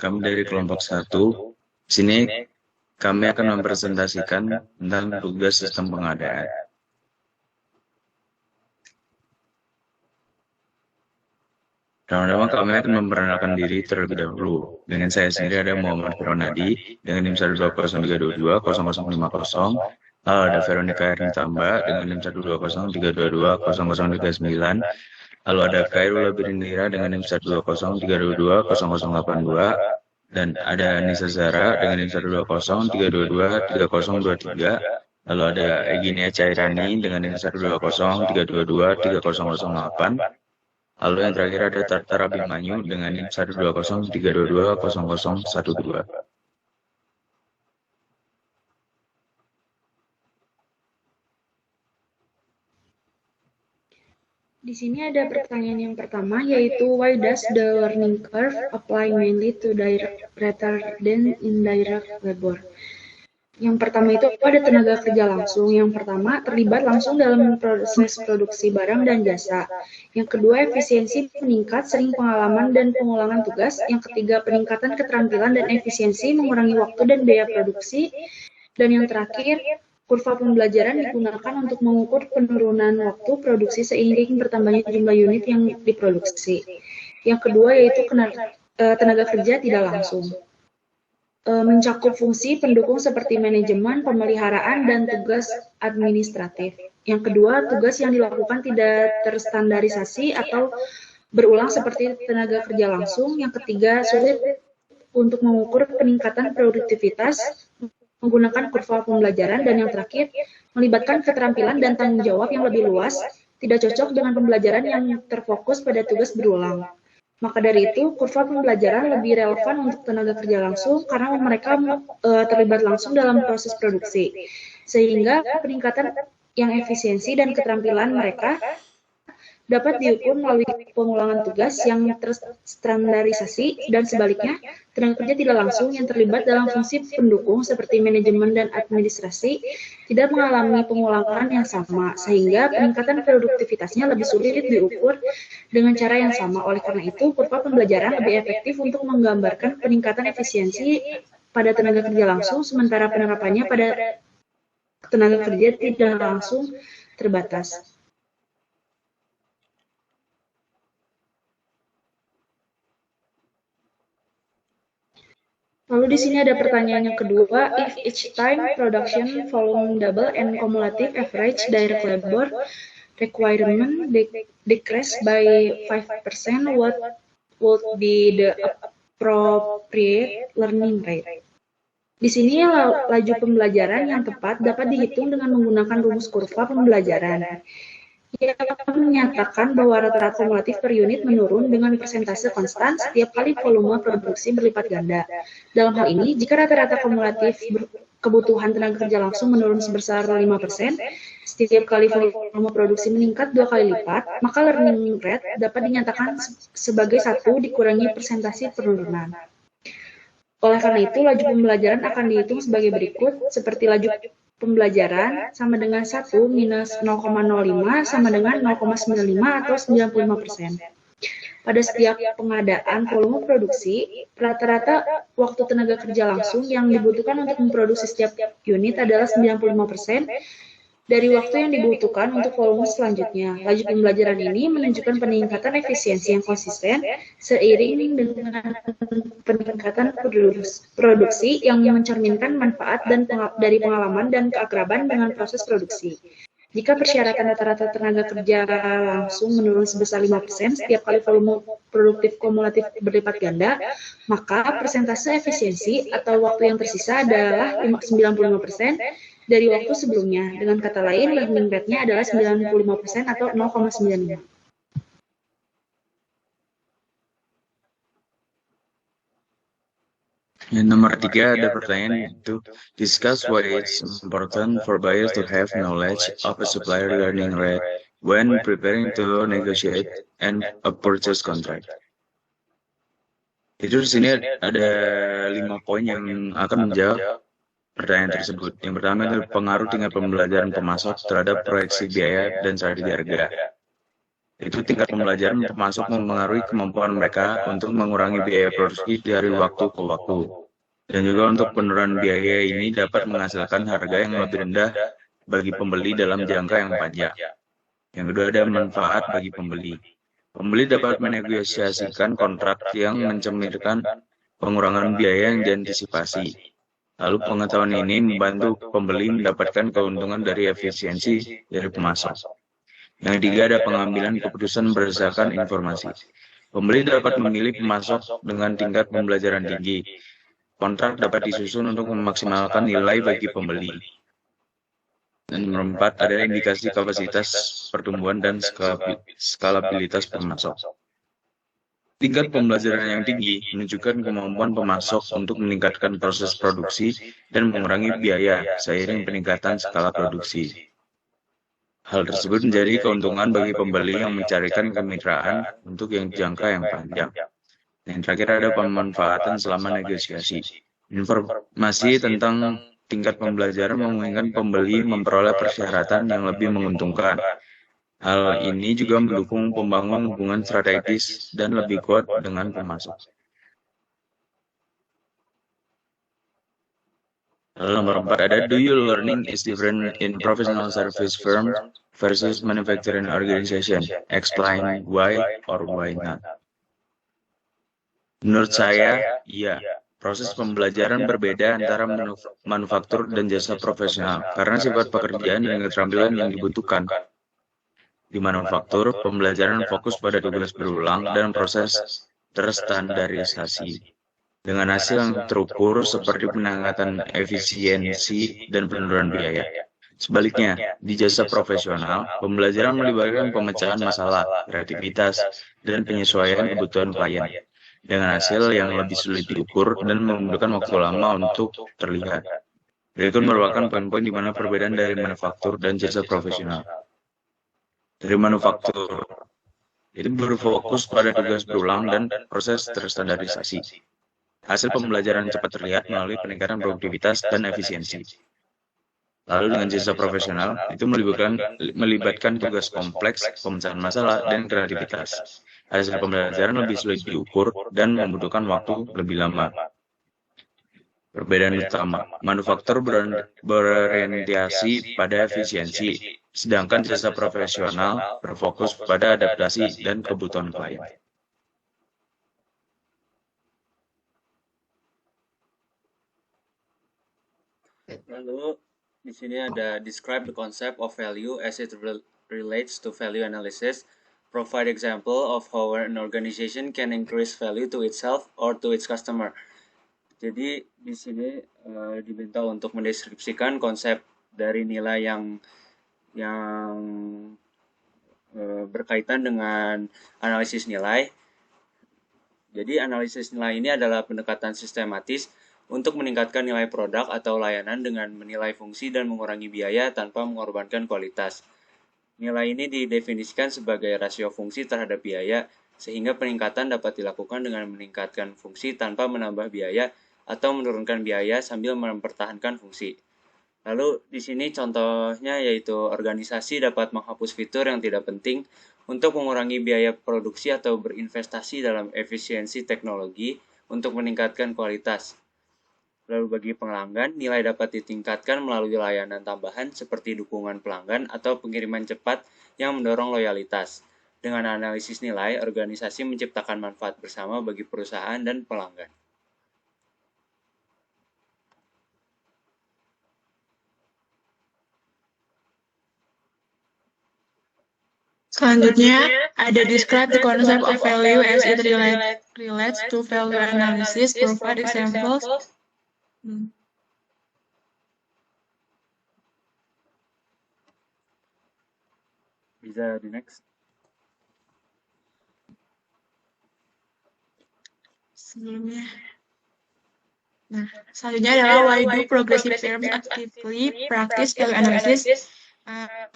kami dari kelompok 1. Di sini kami akan mempresentasikan tentang tugas sistem pengadaan. Pertama-tama kami akan memperkenalkan diri terlebih dahulu. Dengan saya sendiri ada Muhammad Ronadi dengan NIM 12032200050. Lalu ada Veronica Ernitamba dengan NIM 12032200039. Lalu ada Khairul Birindira dengan NIM 12032200082. Dan ada Nisa Zara dengan NIM 12032223023. Lalu ada Eginia Cairani dengan NIM 12032223008. Lalu yang terakhir ada Tartar Abimanyu dengan NIM 12032220012. Di sini ada pertanyaan yang pertama, yaitu why does the learning curve apply mainly to direct rather than indirect labor? Yang pertama itu ada tenaga kerja langsung. Yang pertama terlibat langsung dalam proses produksi barang dan jasa. Yang kedua efisiensi meningkat, sering pengalaman dan pengulangan tugas. Yang ketiga peningkatan keterampilan dan efisiensi, mengurangi waktu dan biaya produksi. Dan yang terakhir kurva pembelajaran digunakan untuk mengukur penurunan waktu produksi seiring bertambahnya jumlah unit yang diproduksi. Yang kedua yaitu tenaga kerja tidak langsung. Mencakup fungsi pendukung seperti manajemen, pemeliharaan, dan tugas administratif. Yang kedua, tugas yang dilakukan tidak terstandarisasi atau berulang seperti tenaga kerja langsung. Yang ketiga, sulit untuk mengukur peningkatan produktivitas menggunakan kurva pembelajaran. Dan yang terakhir, melibatkan keterampilan dan tanggung jawab yang lebih luas, tidak cocok dengan pembelajaran yang terfokus pada tugas berulang. Maka dari itu, kurva pembelajaran lebih relevan untuk tenaga kerja langsung karena mereka terlibat langsung dalam proses produksi. Sehingga peningkatan yang efisiensi dan keterampilan mereka dapat diukur melalui pengulangan tugas yang terstandarisasi, dan sebaliknya, tenaga kerja tidak langsung yang terlibat dalam fungsi pendukung seperti manajemen dan administrasi tidak mengalami pengulangan yang sama, sehingga peningkatan produktivitasnya lebih sulit diukur dengan cara yang sama. Oleh karena itu, kurva pembelajaran lebih efektif untuk menggambarkan peningkatan efisiensi pada tenaga kerja langsung, sementara penerapannya pada tenaga kerja tidak langsung terbatas. Lalu di sini ada pertanyaan yang kedua, if each time production volume double and cumulative average direct labor requirement decrease by 5%, what would be the appropriate learning rate? Di sini laju pembelajaran yang tepat dapat dihitung dengan menggunakan rumus kurva pembelajaran yang menyatakan bahwa rata-rata kumulatif per unit menurun dengan persentase konstan setiap kali volume produksi berlipat ganda. Dalam hal ini, jika rata-rata kumulatif kebutuhan tenaga kerja langsung menurun sebesar 5%, setiap kali volume produksi meningkat 2 kali lipat, maka learning rate dapat dinyatakan sebagai 1 dikurangi persentase penurunan. Oleh karena itu, laju pembelajaran akan dihitung sebagai berikut, seperti laju pembelajaran sama dengan 1 minus 0,05 sama dengan 0,95 atau 95%. Pada setiap pengadaan volume produksi, rata-rata waktu tenaga kerja langsung yang dibutuhkan untuk memproduksi setiap unit adalah 95% dari waktu yang dibutuhkan untuk volume selanjutnya. Laju pembelajaran ini menunjukkan peningkatan efisiensi yang konsisten seiring dengan peningkatan produksi yang mencerminkan manfaat dari pengalaman dan keakraban dengan proses produksi. Jika persyaratan rata-rata tenaga kerja langsung menurun sebesar 5% setiap kali volume produktif kumulatif berlipat ganda, maka persentase efisiensi atau waktu yang tersisa adalah 95% dari waktu sebelumnya. Dengan kata lain, learning rate-nya adalah 95% atau 0,95. Yang nomor 3 ada pertanyaan itu, discuss why it's important for buyers to have knowledge of a supplier learning rate when preparing to negotiate a purchase contract. Itu di sini ada 5 poin yang akan menjawab pertanyaan tersebut. Yang pertama adalah pengaruh tingkat pembelajaran pemasok terhadap proyeksi biaya dan strategi harga. Itu tingkat pembelajaran termasuk mempengaruhi kemampuan mereka untuk mengurangi biaya produksi dari waktu ke waktu. Dan juga untuk penurunan biaya ini dapat menghasilkan harga yang lebih rendah bagi pembeli dalam jangka yang panjang. Yang kedua, ada manfaat bagi pembeli. Pembeli dapat menegosiasikan kontrak yang mencerminkan pengurangan biaya yang diantisipasi. Lalu pengetahuan ini membantu pembeli mendapatkan keuntungan dari efisiensi dari pemasok. Yang ketiga, ada pengambilan keputusan berdasarkan informasi. Pembeli dapat memilih pemasok dengan tingkat pembelajaran tinggi. Kontrak dapat disusun untuk memaksimalkan nilai bagi pembeli. Dan nomor 4, ada indikasi kapasitas pertumbuhan dan skalabilitas pemasok. Tingkat pembelajaran yang tinggi menunjukkan kemampuan pemasok untuk meningkatkan proses produksi dan mengurangi biaya seiring peningkatan skala produksi. Hal tersebut menjadi keuntungan bagi pembeli yang mencarikan kemitraan untuk jangka yang panjang. Yang terakhir, ada pemanfaatan selama negosiasi. Informasi tentang tingkat pembelajaran memungkinkan pembeli memperoleh persyaratan yang lebih menguntungkan. Hal ini juga mendukung pembangunan hubungan strategis dan lebih kuat dengan pemasok. Lalu nomor 4, ada do you learning is different in professional service firm versus manufacturing organization. Explain why or why not. Menurut saya, iya. Proses pembelajaran berbeda antara manufaktur dan jasa profesional karena sifat pekerjaan dan keterampilan yang dibutuhkan. Di manufaktur, pembelajaran fokus pada tugas berulang dan proses terstandarisasi dengan hasil yang terukur seperti peningkatan efisiensi dan penurunan biaya. Sebaliknya, di jasa profesional, pembelajaran melibatkan pemecahan masalah, kreativitas, dan penyesuaian kebutuhan klien, dengan hasil yang lebih sulit diukur dan membutuhkan waktu lama untuk terlihat. Berikut merupakan poin-poin di mana perbedaan dari manufaktur dan jasa profesional. Dari manufaktur, itu berfokus pada tugas berulang dan proses terstandarisasi. Hasil pembelajaran cepat terlihat melalui peningkatan produktivitas dan efisiensi. Lalu dengan jasa profesional, itu melibatkan tugas kompleks, pemecahan masalah, dan kreativitas. Hasil pembelajaran lebih sulit diukur dan membutuhkan waktu lebih lama. Perbedaan utama, manufaktur berorientasi pada efisiensi, sedangkan jasa profesional berfokus pada adaptasi dan kebutuhan klien. Lalu di sini ada describe the concept of value as it relates to value analysis. Provide example of how an organization can increase value to itself or to its customer. Jadi di sini diminta untuk mendeskripsikan konsep dari nilai yang berkaitan dengan analisis nilai. Jadi analisis nilai ini adalah pendekatan sistematis untuk meningkatkan nilai produk atau layanan dengan menilai fungsi dan mengurangi biaya tanpa mengorbankan kualitas. Nilai ini didefinisikan sebagai rasio fungsi terhadap biaya, sehingga peningkatan dapat dilakukan dengan meningkatkan fungsi tanpa menambah biaya atau menurunkan biaya sambil mempertahankan fungsi. Lalu di sini contohnya yaitu organisasi dapat menghapus fitur yang tidak penting untuk mengurangi biaya produksi atau berinvestasi dalam efisiensi teknologi untuk meningkatkan kualitas. Lalu bagi pelanggan, nilai dapat ditingkatkan melalui layanan tambahan seperti dukungan pelanggan atau pengiriman cepat yang mendorong loyalitas. Dengan analisis nilai, organisasi menciptakan manfaat bersama bagi perusahaan dan pelanggan. Selanjutnya, ada describe the concept of value as it relates to value analysis. Provide examples. Bisa di next. Sebelumnya. Nah, selanjutnya adalah why do progressive firms actively practice value analysis.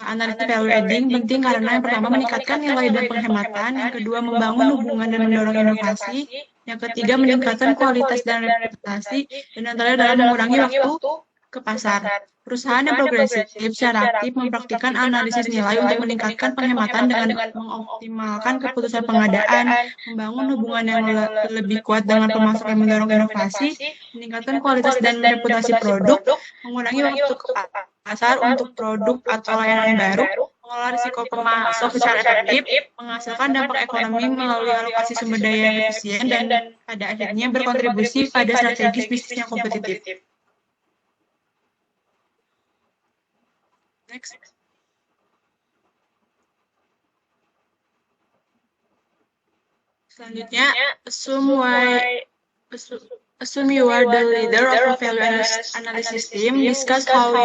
Analisis value adding penting karena yang pertama meningkatkan nilai dan penghematan, yang kedua membangun hubungan dan mendorong inovasi, yang ketiga meningkatkan kualitas dan reputasi, dan yang terakhir adalah mengurangi waktu ke pasar. Perusahaan yang progresif secara aktif mempraktikkan analisis nilai untuk meningkatkan penghematan dengan mengoptimalkan keputusan pengadaan, membangun hubungan yang lebih kuat dengan pemasok yang mendorong inovasi, meningkatkan kualitas dan reputasi produk, mengurangi waktu ke pasar untuk produk atau layanan baru, mengelola risiko pemasok secara efektif, menghasilkan dampak ekonomi melalui alokasi sumber daya yang efisien, dan pada akhirnya berkontribusi pada strategis bisnis yang kompetitif. Next. Selanjutnya, assume you are the leader of a value analysis team. Discuss how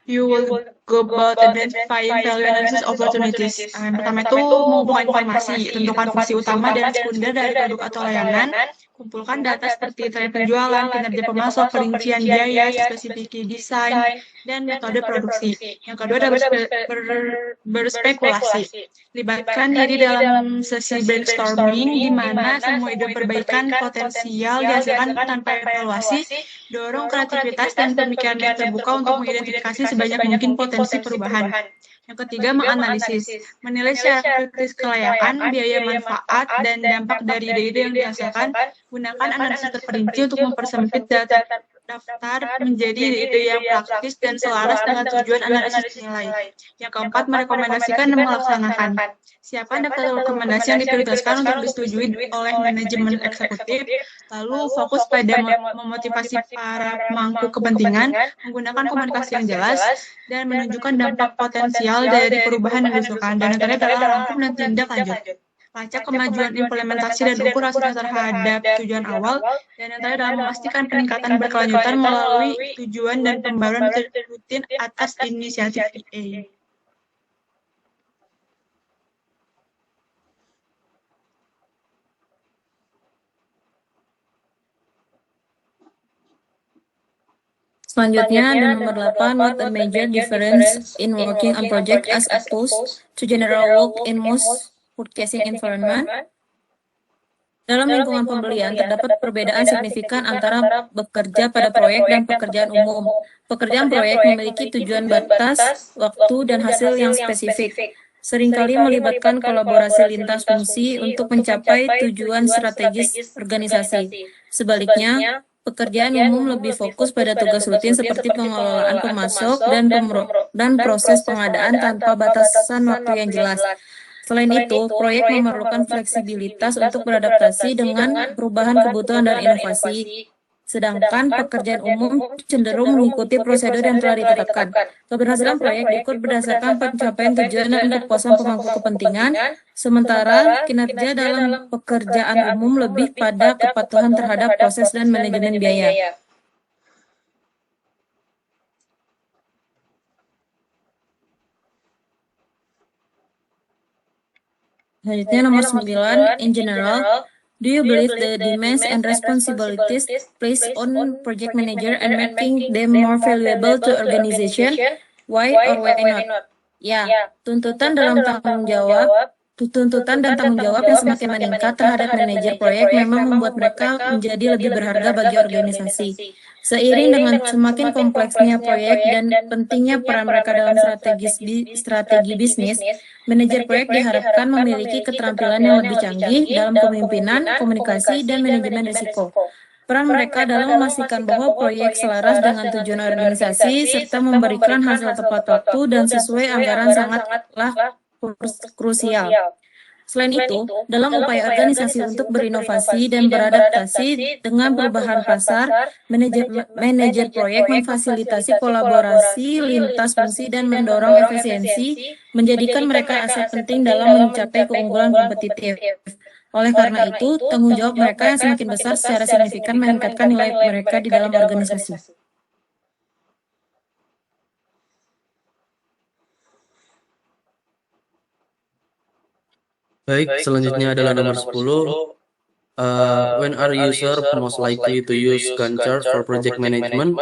you will go about identifying value analysis opportunities. Yang pertama itu mengumpulkan informasi, tentukan fungsi utama dan sekunder dari produk atau layanan, kumpulkan data seperti tren penjualan, kinerja pemasok, perincian biaya, spesifikasi desain, dan metode produksi. Yang kedua adalah berspekulasi. Libatkan diri dalam sesi brainstorming di mana semua ide perbaikan potensial dihasilkan tanpa evaluasi, dorong kreativitas dan pemikiran yang terbuka untuk mengidentifikasi sebanyak mungkin potensi perubahan. Yang ketiga, menganalisis, menilai secara kritis kelayakan, biaya manfaat, dan dampak dari ide-ide yang dihasilkan. Gunakan analisis terperinci untuk mempersempit daftar menjadi ide yang praktis dan selaras dengan tujuan analisis nilai. Yang keempat, merekomendasikan dan melaksanakan. Siapkan daftar rekomendasi yang diprioritaskan untuk disetujui oleh manajemen eksekutif, lalu fokus pada memotivasi para pemangku kepentingan, menggunakan komunikasi yang jelas, dan menunjukkan dampak potensial dari perubahan yang diusulkan. Dan yang terakhir adalah rangkum dan tindak lanjut. Lacak kemajuan implementasi dan ukur hasil terhadap tujuan awal, dan yang terakhir adalah memastikan peningkatan berkelanjutan melalui tujuan dan pembaruan rutin atas inisiatif EA. Selanjutnya ada nomor 8, what a major difference in working on project as opposed to general work in most purchasing environment. Dalam lingkungan pembelian, terdapat perbedaan signifikan antara bekerja pada proyek dan pekerjaan umum. Pekerjaan proyek memiliki tujuan batas, waktu, dan hasil yang spesifik. Seringkali melibatkan kolaborasi lintas fungsi untuk mencapai tujuan strategis organisasi. Sebaliknya, pekerjaan umum lebih fokus pada tugas rutin seperti pengelolaan pemasok dan proses pengadaan tanpa batasan waktu yang jelas. Selain itu, proyek memerlukan fleksibilitas untuk beradaptasi dengan perubahan kebutuhan dan inovasi. Sedangkan pekerjaan umum cenderung mengikuti prosedur yang telah ditetapkan. Keberhasilan proyek diukur berdasarkan pencapaian tujuan dan kepuasan pemangku kepentingan, sementara kinerja dalam pekerjaan umum lebih pada kepatuhan terhadap proses dan manajemen biaya. Selanjutnya nomor 9, in general, do you believe the demands and responsibilities placed on project manager and making them more valuable to organization? Why or why not? Ya, tuntutan dan tanggung jawab yang semakin meningkat terhadap manajer proyek memang membuat mereka menjadi lebih berharga bagi organisasi. Seiring dengan semakin kompleksnya proyek dan pentingnya peran mereka dalam strategi bisnis, manajer proyek diharapkan memiliki keterampilan yang lebih canggih dalam kepemimpinan, komunikasi, dan manajemen risiko. Peran mereka dalam memastikan bahwa proyek selaras dengan tujuan organisasi serta memberikan hasil tepat waktu dan sesuai anggaran sangatlah krusial. Selain itu, dalam upaya organisasi untuk berinovasi dan beradaptasi dengan perubahan pasar, manajer proyek memfasilitasi kolaborasi lintas fungsi dan mendorong efisiensi, menjadikan mereka aset penting dalam mencapai keunggulan kompetitif. Oleh karena itu, tanggung jawab mereka yang semakin besar secara signifikan meningkatkan nilai mereka di dalam organisasi. Baik, selanjutnya adalah nomor 10. When are users most likely to use Gantt chart for project management?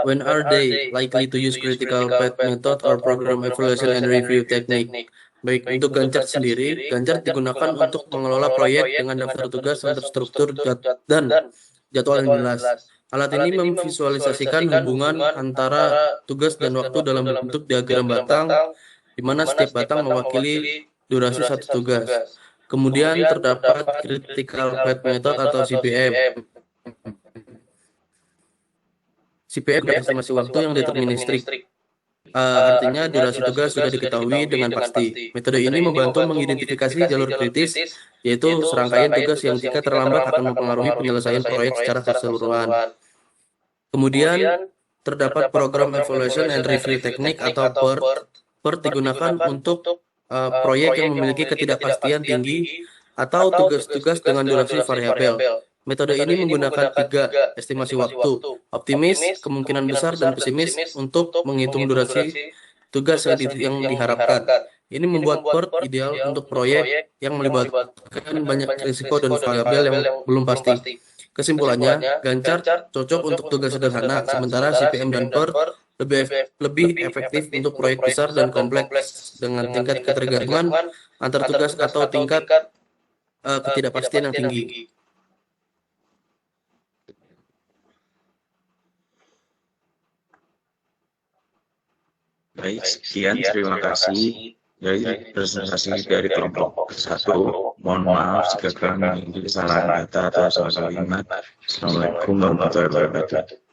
When are they likely to use critical path method or program evaluation and review technique? Baik, untuk Gantt chart sendiri, Gantt chart digunakan untuk mengelola proyek dengan daftar tugas yang terstruktur dan jadwal yang jelas. Alat ini memvisualisasikan hubungan antara tugas dan waktu dalam bentuk diagram batang, di mana setiap batang mewakili durasi satu tugas. Kemudian terdapat critical path method atau CPM. CPM adalah estimasi waktu yang deterministik. Artinya durasi tugas sudah diketahui dengan pasti. Metode ini membantu mengidentifikasi jalur kritis, yaitu serangkaian tugas yang jika terlambat akan mempengaruhi penyelesaian proyek secara keseluruhan. Kemudian terdapat program evaluation and review teknik atau PERT. PERT digunakan untuk proyek yang memiliki ketidakpastian tinggi atau tugas-tugas dengan durasi variabel. Metode ini menggunakan 3 estimasi waktu, optimis, kemungkinan besar, dan pesimis untuk menghitung durasi tugas yang diharapkan. Ini membuat PERT ideal untuk proyek yang melibatkan banyak risiko dan variabel yang belum pasti. Kesimpulannya, Gantt cocok untuk tugas sederhana, sementara CPM dan PERT lebih efektif untuk proyek besar dan kompleks dengan tingkat ketergantungan antar tugas atau tingkat ketidakpastian yang tinggi. Baik, sekian terima kasih dari presentasi dari kelompok 1. Mohon maaf jika kami memiliki kesalahan kata atau salah kalimat. Assalamualaikum warahmatullahi wabarakatuh.